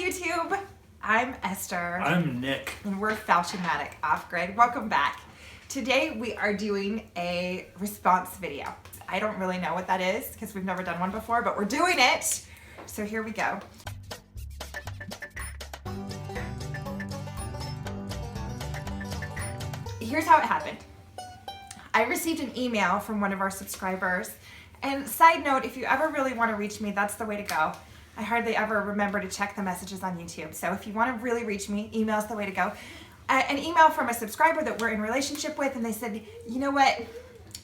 YouTube. I'm Esther. I'm Nick. And we're Falchiomatic Off-Grid. Welcome back. Today we are doing a response video. I don't really know what that is because we've never done one before, but we're doing it. So here we go. Here's how it happened. I received an email from one of our subscribers, and side note, if you ever really want to reach me, that's the way to go. I hardly ever remember to check the messages on YouTube, so if you want to really reach me, email's the way to go. An email from a subscriber that we're in relationship with, and they said, you know what,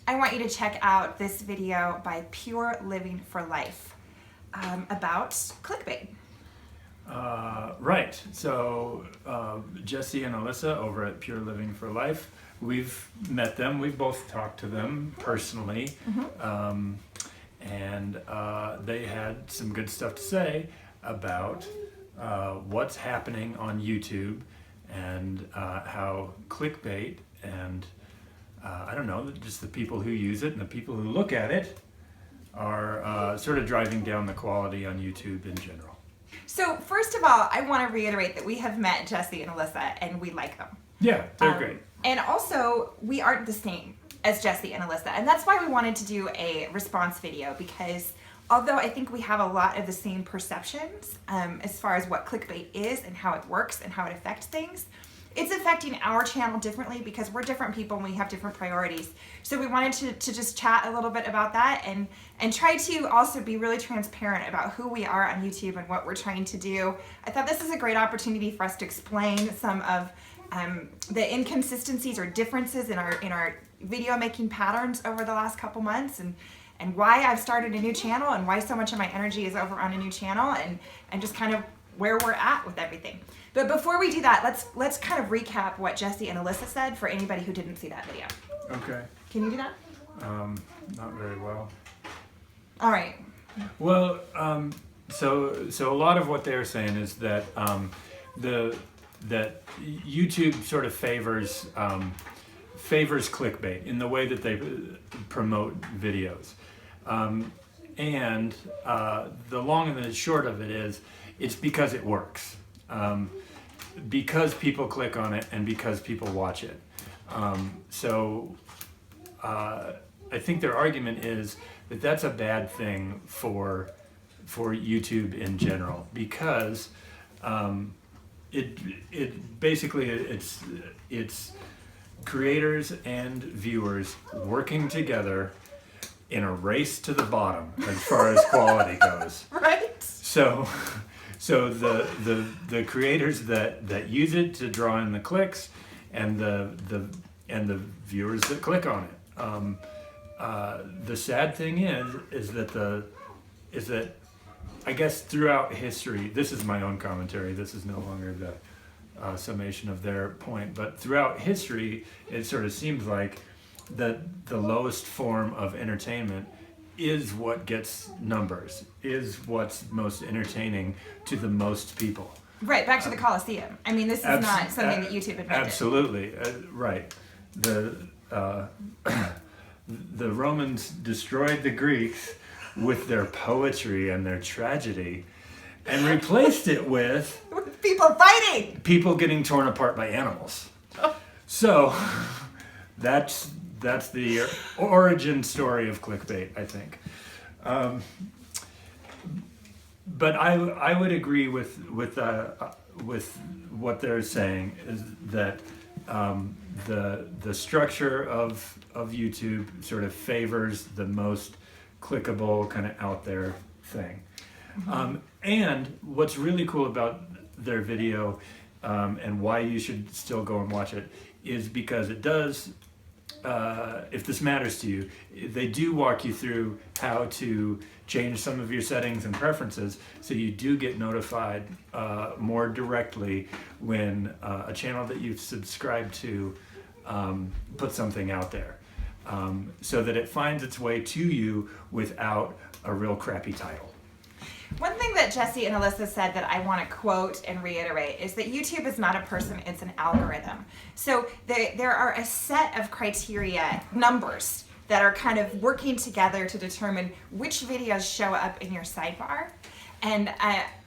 I want you to check out this video by Pure Living for Life about clickbait. Right, so Jesse and Alyssa over at Pure Living for Life, we've met them, we've both talked to them personally, and they had some good stuff to say about what's happening on YouTube and how clickbait and I don't know, just the people who use it and the people who look at it are sort of driving down the quality on YouTube in general. So first of all, I want to reiterate that we have met Jesse and Alyssa and we like them. Yeah, they're great. And also, we aren't the same as Jesse and Alyssa. And that's why we wanted to do a response video, because although I think we have a lot of the same perceptions as far as what clickbait is and how it works and how it affects things, it's affecting our channel differently because we're different people and we have different priorities. So we wanted to just chat a little bit about that and try to also be really transparent about who we are on YouTube and what we're trying to do. I thought this is a great opportunity for us to explain some of the inconsistencies or differences in our video making patterns over the last couple months, and why I've started a new channel and why so much of my energy is over on a new channel, and just kind of where we're at with everything. But before we do that, let's kind of recap what Jesse and Alyssa said for anybody who didn't see that video. Okay. Can you do that? Not very well. All right. Well, so a lot of what they're saying is that that YouTube sort of favors clickbait in the way that they promote videos, and the long and the short of it is, it's because it works, because people click on it and because people watch it. So I think their argument is that that's a bad thing for YouTube in general, because it basically it's creators and viewers working together in a race to the bottom as far as quality goes. Right. So the creators that use it to draw in the clicks and the viewers that click on it. The sad thing is that I guess throughout history, this is my own commentary, this is no longer the summation of their point, but throughout history, it sort of seems like that the lowest form of entertainment is what gets numbers, is what's most entertaining to the most people. Right, back to the Colosseum. I mean, this is not something that YouTube invented. Absolutely, right. The Romans destroyed the Greeks with their poetry and their tragedy, and replaced it with people fighting, people getting torn apart by animals. So that's the origin story of clickbait, I think. But I would agree with what they're saying, is that the structure of YouTube sort of favors the most clickable, kind of out there thing. And what's really cool about their video, and why you should still go and watch it, is because it does, if this matters to you, they do walk you through how to change some of your settings and preferences so you do get notified more directly when a channel that you've subscribed to puts something out there, so that it finds its way to you without a real crappy title. One thing that Jesse and Alyssa said that I want to quote and reiterate is that YouTube is not a person, it's an algorithm. So there are a set of criteria, numbers, that are kind of working together to determine which videos show up in your sidebar. And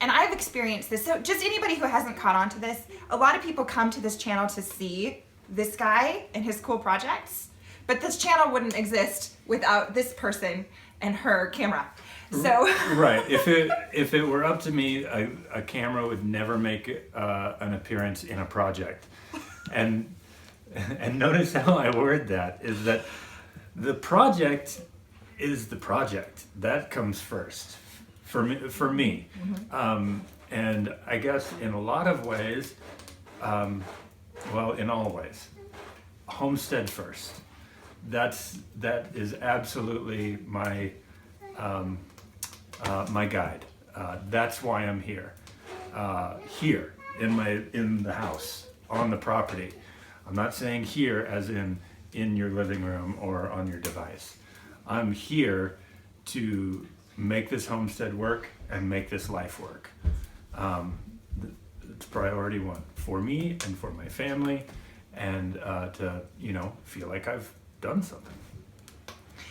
I've experienced this. So just anybody who hasn't caught on to this, a lot of people come to this channel to see this guy and his cool projects, but this channel wouldn't exist without this person and her camera. So right, if it were up to me, a camera would never make an appearance in a project. And notice how I word that, is that the project is the project. That comes first for me. And I guess in a lot of ways, well, in all ways, homestead first. That is absolutely my my guide. That's why I'm here. Here in the house, on the property. I'm not saying here as in your living room or on your device. I'm here to make this homestead work and make this life work. It's priority one for me and for my family, and to feel like I've done something.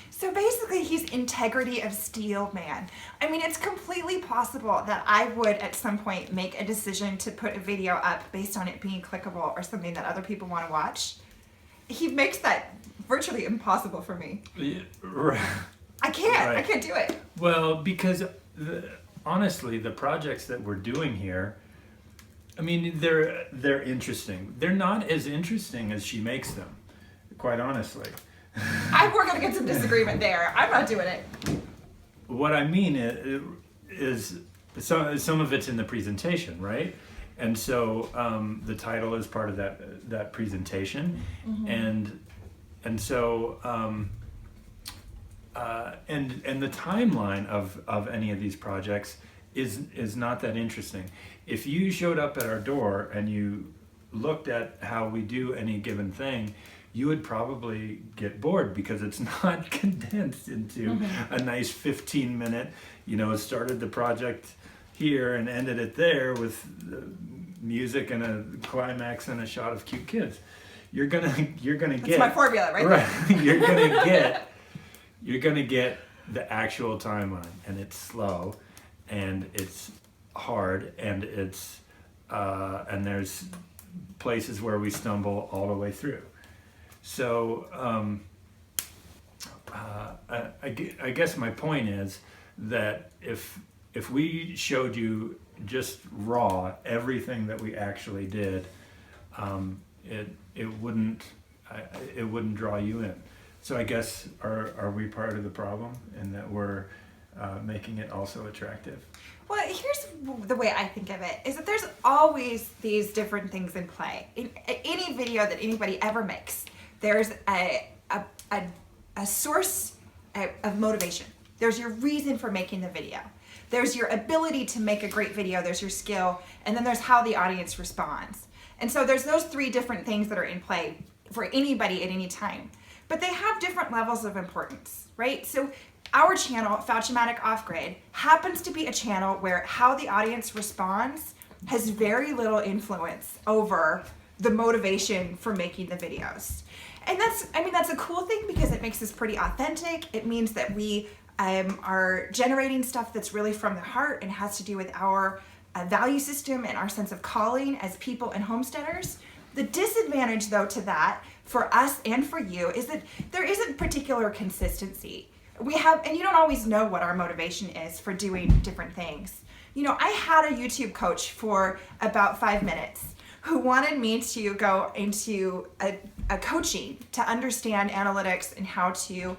So basically, he's integrity of steel man. I mean, it's completely possible that I would at some point make a decision to put a video up based on it being clickable or something that other people want to watch. He makes that virtually impossible for me. Yeah, right. I can't. Right. I can't do it. Well, because honestly, the projects that we're doing here, I mean, they're interesting. They're not as interesting as she makes them, quite honestly. We're going to get some disagreement there. I'm not doing it. What I mean is some of it's in the presentation, right? And so the title is part of that presentation, and so and the timeline of any of these projects is not that interesting. If you showed up at our door and you looked at how we do any given thing, you would probably get bored because it's not condensed into a nice 15-minute, started the project here and ended it there with music and a climax and a shot of cute kids. You're gonna That's get my formula, right? Right. You're gonna get the actual timeline, and it's slow, and it's hard, and it's and there's places where we stumble all the way through. So I guess my point is that if we showed you just raw everything that we actually did, it wouldn't draw you in. So I guess are we part of the problem in that we're making it also attractive? Well, here's the way I think of it, is that there's always these different things in play. In any video that anybody ever makes, there's a source of motivation. There's your reason for making the video. There's your ability to make a great video. There's your skill. And then there's how the audience responds. And so there's those three different things that are in play for anybody at any time. But they have different levels of importance, right? So our channel, Fauci-matic Off-Grid, happens to be a channel where how the audience responds has very little influence over the motivation for making the videos. And that's a cool thing because it makes us pretty authentic. It means that we are generating stuff that's really from the heart and has to do with our value system and our sense of calling as people and homesteaders. The disadvantage, though, to that for us and for you is that there isn't particular consistency. And you don't always know what our motivation is for doing different things. I had a YouTube coach for about 5 minutes who wanted me to go into a coaching to understand analytics and how to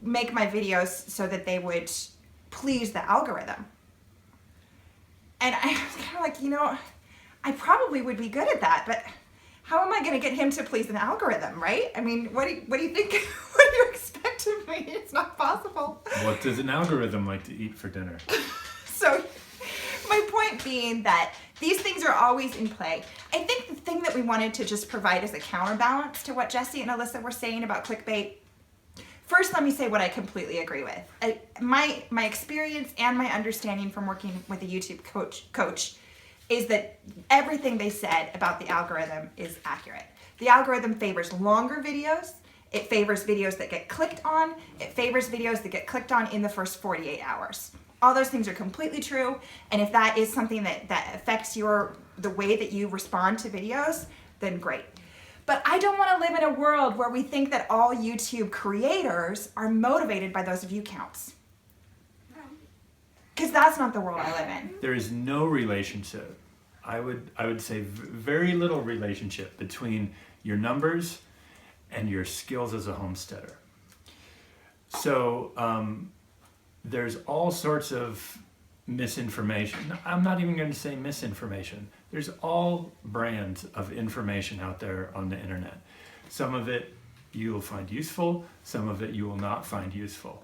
make my videos so that they would please the algorithm. And I was kind of like, I probably would be good at that, but how am I going to get him to please an algorithm, right? I mean, what do you think? What do you expect of me? It's not possible. What does an algorithm like to eat for dinner? So my point being that these things are always in play. I think the thing that we wanted to just provide as a counterbalance to what Jesse and Alyssa were saying about clickbait. First, let me say what I completely agree with. My experience and my understanding from working with a YouTube coach is that everything they said about the algorithm is accurate. The algorithm favors longer videos. It favors videos that get clicked on. It favors videos that get clicked on in the first 48 hours. All those things are completely true. And if that is something that affects the way that you respond to videos, then great. But I don't want to live in a world where we think that all YouTube creators are motivated by those view counts. Because that's not the world I live in. There is no relationship. I would say very little relationship between your numbers and your skills as a homesteader. So there's all sorts of misinformation. I'm not even going to say misinformation. There's all brands of information out there on the internet. Some of it you will find useful, some of it you will not find useful.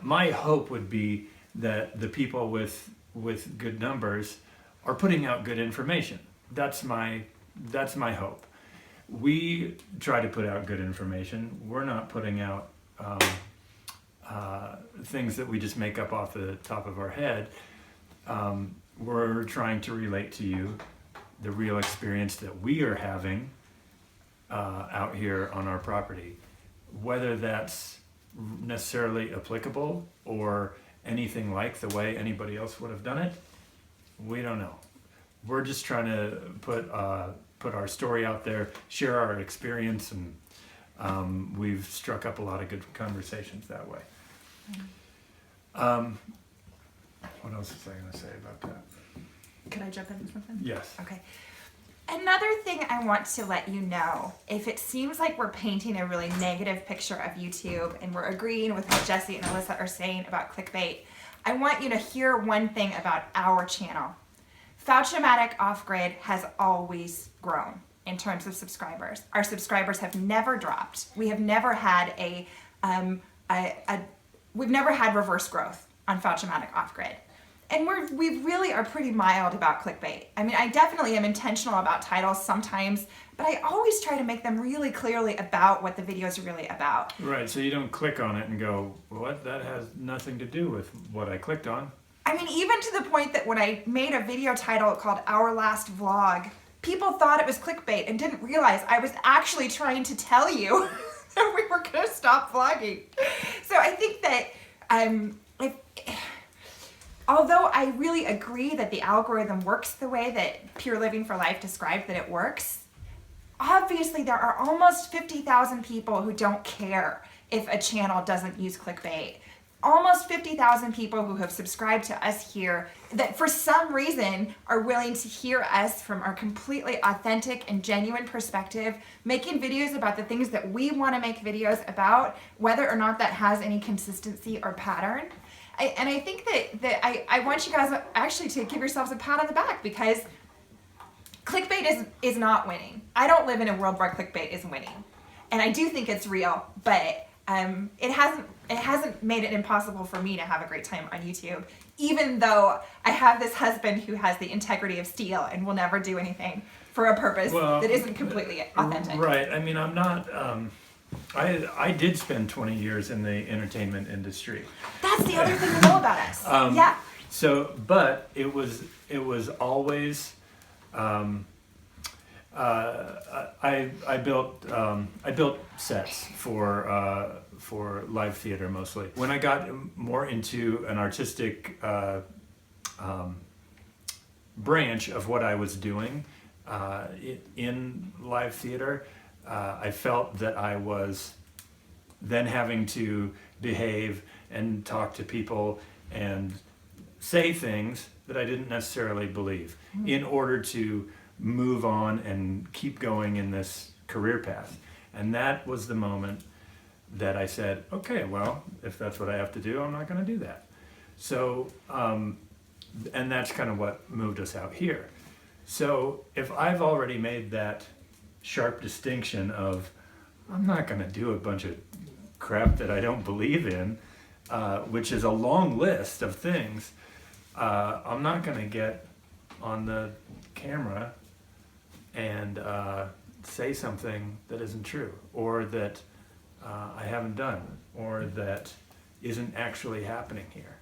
My hope would be that the people with good numbers are putting out good information. That's my hope. We try to put out good information. We're not putting out things that we just make up off the top of our head. We're trying to relate to you the real experience that we are having out here on our property. Whether that's necessarily applicable or anything like the way anybody else would have done it, we don't know. We're just trying to put our story out there, share our experience, and we've struck up a lot of good conversations that way. What else was I going to say about that? Could I jump into something? Yes. Okay. Another thing I want to let you know, if it seems like we're painting a really negative picture of YouTube and we're agreeing with what Jesse and Alyssa are saying about clickbait, I want you to hear one thing about our channel. Fauchomatic Off-Grid has always grown in terms of subscribers. Our subscribers have never dropped. We have never had we've never had reverse growth on Fauchomatic Off-Grid. And we really are pretty mild about clickbait. I mean, I definitely am intentional about titles sometimes, but I always try to make them really clearly about what the videos are really about. Right, so you don't click on it and go, what? That has nothing to do with what I clicked on. I mean, even to the point that when I made a video title called Our Last Vlog, people thought it was clickbait and didn't realize I was actually trying to tell you that we were going to stop vlogging. So I think that although I really agree that the algorithm works the way that Pure Living for Life described that it works, obviously there are almost 50,000 people who don't care if a channel doesn't use clickbait. Almost 50,000 people who have subscribed to us here that for some reason are willing to hear us from our completely authentic and genuine perspective, making videos about the things that we want to make videos about, whether or not that has any consistency or pattern. And I think that I want you guys actually to give yourselves a pat on the back, because clickbait is not winning. I don't live in a world where clickbait is winning. And I do think it's real, but it hasn't made it impossible for me to have a great time on YouTube, even though I have this husband who has the integrity of steel and will never do anything for a purpose that isn't completely authentic. Right. I mean, I'm not... I did spend 20 years in the entertainment industry. That's the other thing to know about us. Yeah. So, but it was always. I built sets for live theater mostly. When I got more into an artistic branch of what I was doing in live theater, I felt that I was then having to behave and talk to people and say things that I didn't necessarily believe in order to move on and keep going in this career path. And that was the moment that I said, okay, well, if that's what I have to do, I'm not going to do that. So, and that's kind of what moved us out here. So if I've already made that sharp distinction of, I'm not going to do a bunch of crap that I don't believe in, which is a long list of things, I'm not going to get on the camera and say something that isn't true, or that I haven't done, or that isn't actually happening here.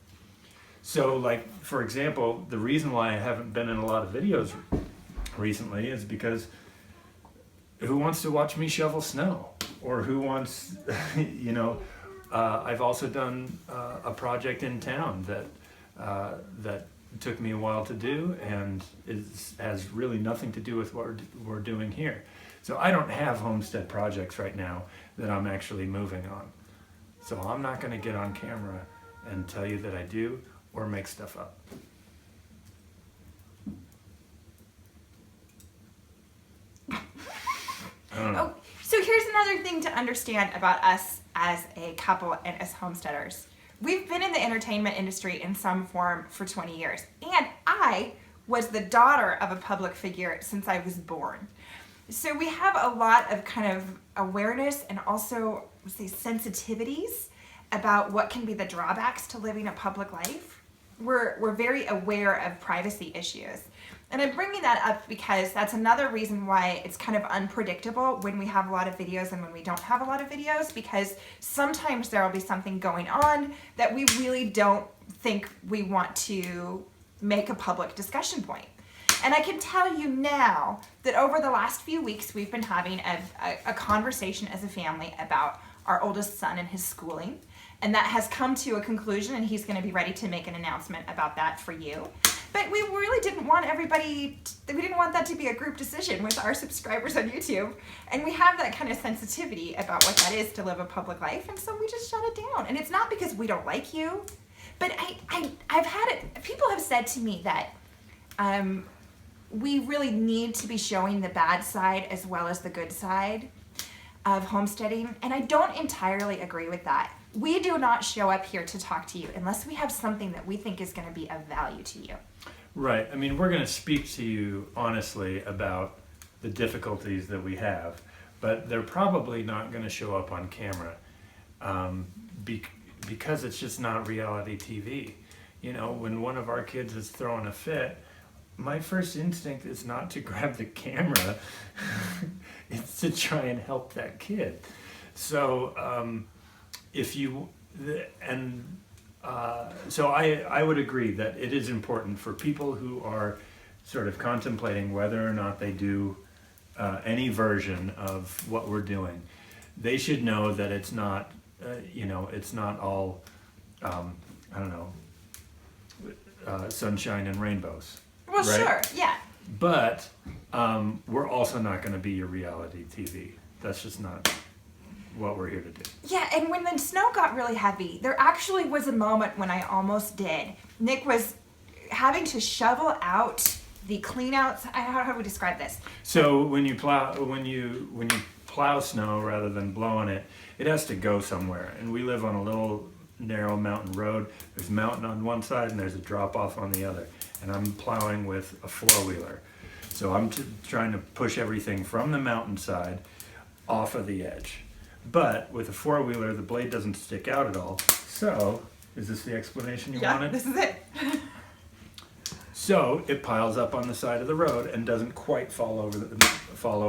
So, like, for example, the reason why I haven't been in a lot of videos recently is because who wants to watch me shovel snow? Or who wants, you know, I've also done a project in town that took me a while to do, and has really nothing to do with what we're doing here. So I don't have homestead projects right now that I'm actually moving on. So I'm not going to get on camera and tell you that I do or make stuff up. I don't know. Oh, so here's another thing to understand about us as a couple and as homesteaders. We've been in the entertainment industry in some form for 20 years, and I was the daughter of a public figure since I was born. So we have a lot of kind of awareness and also, say, sensitivities about what can be the drawbacks to living a public life. We're very aware of privacy issues. And I'm bringing that up because that's another reason why it's kind of unpredictable when we have a lot of videos and when we don't have a lot of videos, because sometimes there will be something going on that we really don't think we want to make a public discussion point. And I can tell you now that over the last few weeks, we've been having a conversation as a family about our oldest son and his schooling. And that has come to a conclusion, and he's going to be ready to make an announcement about that for you. But we really didn't want we didn't want that to be a group decision with our subscribers on YouTube. And we have that kind of sensitivity about what that is to live a public life. And so we just shut it down. And it's not because we don't like you, but I've had it, people have said to me that we really need to be showing the bad side as well as the good side of homesteading. And I don't entirely agree with that. We do not show up here to talk to you unless we have something that we think is going to be of value to you. Right. I mean, we're going to speak to you honestly about the difficulties that we have, but they're probably not going to show up on camera because it's just not reality TV. You know, when one of our kids is throwing a fit, my first instinct is not to grab the camera. It's to try and help that kid. So so I would agree that it is important for people who are sort of contemplating whether or not they do any version of what we're doing. They should know that it's not, it's not all, sunshine and rainbows. Well, right? Sure, yeah. But we're also not going to be your reality TV. That's just not what we're here to do. Yeah, and when the snow got really heavy, there actually was a moment when I almost did. Nick was having to shovel out the cleanouts. How do we describe this? So when you plow snow rather than blowing it, it has to go somewhere. And we live on a little narrow mountain road. There's a mountain on one side and there's a drop off on the other. And I'm plowing with a four-wheeler. So I'm trying to push everything from the mountainside off of the edge. But with a four-wheeler, the blade doesn't stick out at all. So, is this the explanation you wanted? Yeah, this is it. So it piles up on the side of the road and doesn't quite fall over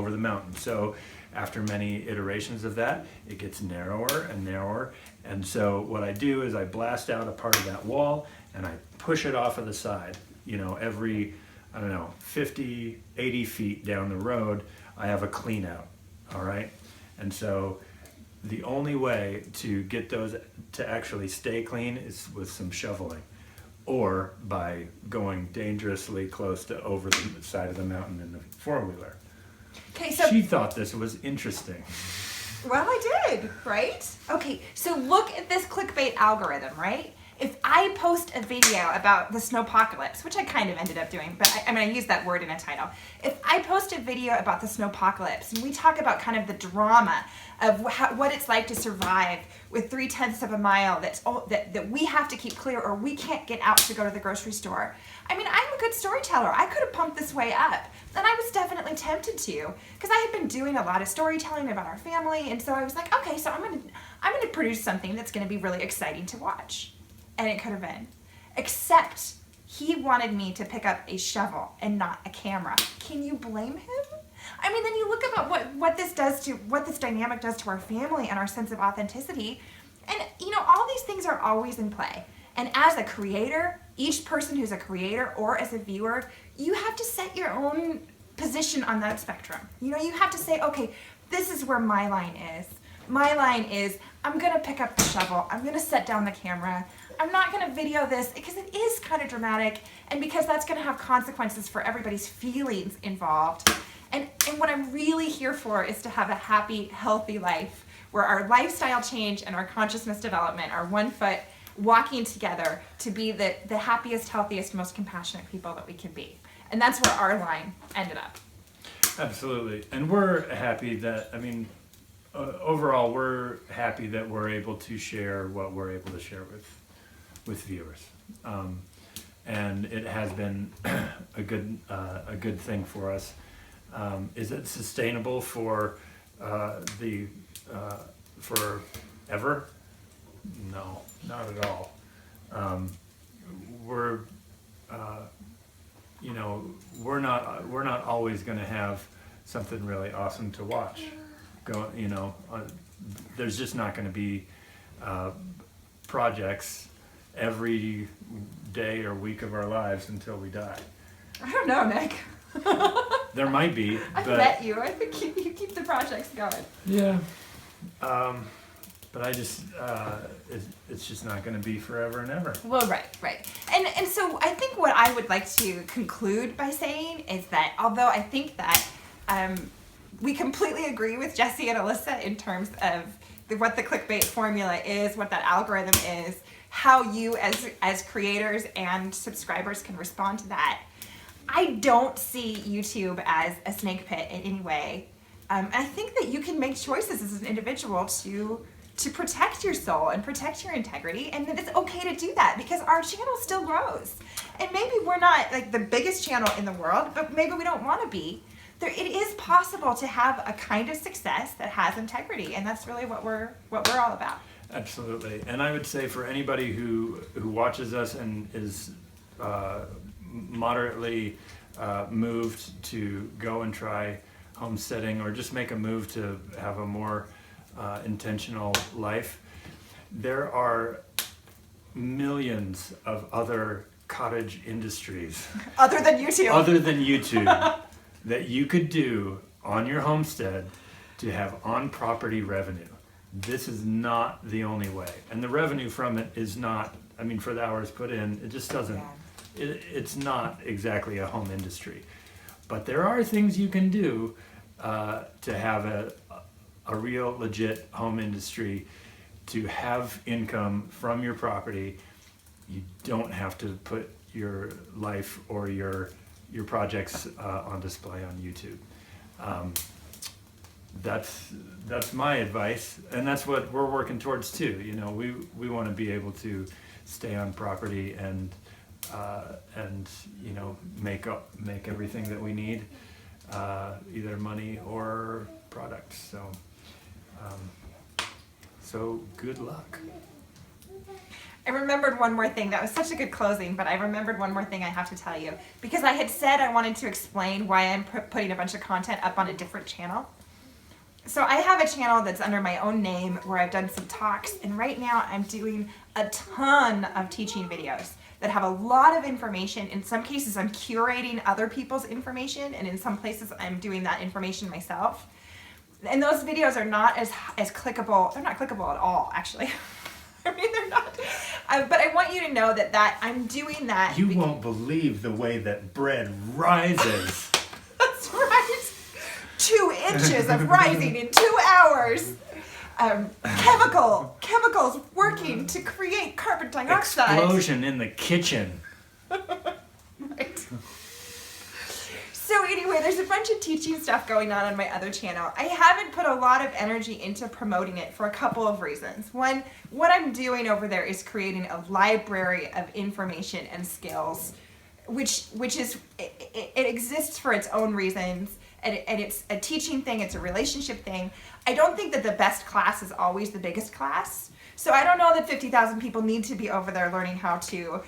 the mountain. So after many iterations of that, it gets narrower and narrower. And so what I do is I blast out a part of that wall and I push it off of the side. You know, every, 50, 80 feet down the road, I have a clean out, all right? And so the only way to get those to actually stay clean is with some shoveling, or by going dangerously close to over the side of the mountain in the four-wheeler. Okay, so She thought this was interesting. well, I did, right? Okay, so look at this clickbait algorithm, right? If I post a video about the snowpocalypse, which I kind of ended up doing, but I use that word in a title. If I post a video about the snowpocalypse and we talk about kind of the drama of what it's like to survive with 3/10 of a mile that we have to keep clear or we can't get out to go to the grocery store. I'm a good storyteller. I could have pumped this way up, and I was definitely tempted to, because I had been doing a lot of storytelling about our family, and so I was like, okay, so I'm gonna produce something that's gonna be really exciting to watch. And it could have been. Except he wanted me to pick up a shovel and not a camera. Can you blame him? Then you look about what this dynamic does to our family and our sense of authenticity. And all these things are always in play. And as a creator, each person who's a creator or as a viewer, you have to set your own position on that spectrum. You have to say, okay, this is where my line is. My line is, I'm gonna pick up the shovel, I'm gonna set down the camera, I'm not gonna video this because it is kind of dramatic and because that's gonna have consequences for everybody's feelings involved. And what I'm really here for is to have a happy, healthy life where our lifestyle change and our consciousness development are one foot walking together to be the happiest, healthiest, most compassionate people that we can be. And that's where our line ended up. Absolutely. And we're happy that, overall, we're happy that we're able to share what we're able to share with viewers. And it has been a good thing for us. Is it sustainable for forever? No, not at all. We're not always going to have something really awesome to watch. There's just not going to be projects every day or week of our lives until we die. I don't know, Nick. There might be. I bet you. I think you keep the projects going. Yeah. But I just, it's just not going to be forever and ever. Well, right. And so I think what I would like to conclude by saying is that although I think that we completely agree with Jesse and Alyssa in terms of what the clickbait formula is, what that algorithm is, how you as creators and subscribers can respond to that, I don't see YouTube as a snake pit in any way. I think that you can make choices as an individual to protect your soul and protect your integrity, and that it's okay to do that because our channel still grows. And maybe we're not like the biggest channel in the world, but maybe we don't want to be. It is possible to have a kind of success that has integrity, and that's really what we're all about. Absolutely. And I would say for anybody who watches us and is moderately moved to go and try homesteading or just make a move to have a more intentional life, there are millions of other cottage industries other than YouTube that you could do on your homestead to have on-property revenue. This is not the only way, and the revenue from it is not, for the hours put in, it just doesn't, it's not exactly a home industry. But there are things you can do to have a real legit home industry, to have income from your property. You don't have to put your life or your projects on display on YouTube. That's my advice, and that's what we're working towards too. We want to be able to stay on property and make everything that we need, either money or products. So good luck. I remembered one more thing. That was such a good closing, but I remembered one more thing I have to tell you. Because I had said I wanted to explain why I'm putting a bunch of content up on a different channel. So I have a channel that's under my own name where I've done some talks, and right now I'm doing a ton of teaching videos that have a lot of information. In some cases I'm curating other people's information, and in some places I'm doing that information myself. And those videos are not as clickable. They're not clickable at all, actually. They're not. But I want you to know that I'm doing that. You won't believe the way that bread rises. That's right. 2 inches of rising in 2 hours. Chemicals working to create carbon dioxide. Explosion in the kitchen. Right. So anyway, there's a bunch of teaching stuff going on my other channel. I haven't put a lot of energy into promoting it for a couple of reasons. One, what I'm doing over there is creating a library of information and skills, which is, it exists for its own reasons, and it's a teaching thing, it's a relationship thing. I don't think that the best class is always the biggest class. So I don't know that 50,000 people need to be over there learning how to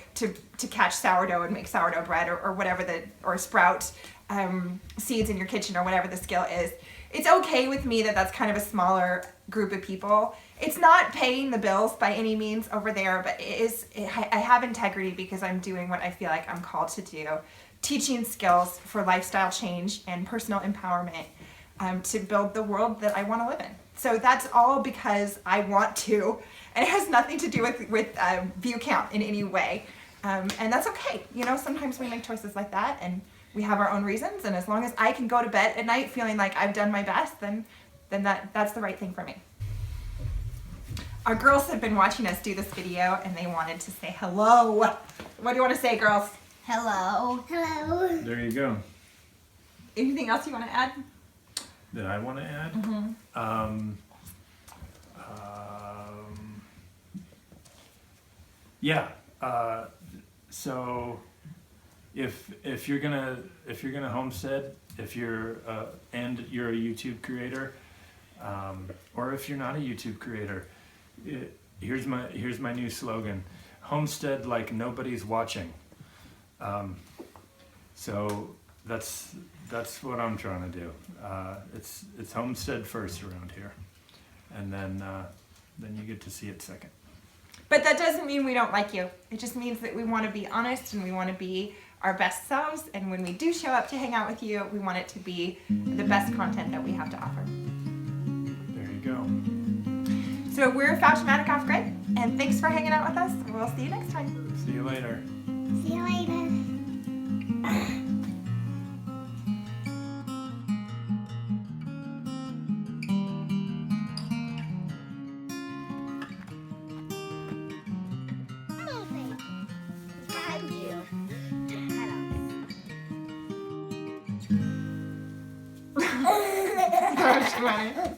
catch sourdough and make sourdough bread or whatever or sprout seeds in your kitchen or whatever the skill is. It's okay with me that that's kind of a smaller group of people. It's not paying the bills by any means over there, but I have integrity because I'm doing what I feel like I'm called to do. Teaching skills for lifestyle change and personal empowerment to build the world that I want to live in. So that's all because I want to, and it has nothing to do with view count in any way. And that's okay. You know, sometimes we make choices like that, and we have our own reasons. And as long as I can go to bed at night feeling like I've done my best, then that's the right thing for me. Our girls have been watching us do this video, and they wanted to say hello. What do you want to say, girls? Hello. Hello. There you go. Anything else you want to add? That I want to add? Yeah. So if you're gonna homestead, if you're and you're a YouTube creator, or if you're not a YouTube creator, here's my new slogan: homestead like nobody's watching. So that's what I'm trying to do. It's homestead first around here, and then you get to see it second. But that doesn't mean we don't like you. It just means that we want to be honest and we want to be our best selves. And when we do show up to hang out with you, we want it to be the best content that we have to offer. There you go. So we're Fauchmatic Off Grid, and thanks for hanging out with us. We'll see you next time. See you later. See you later. Fauchmatic.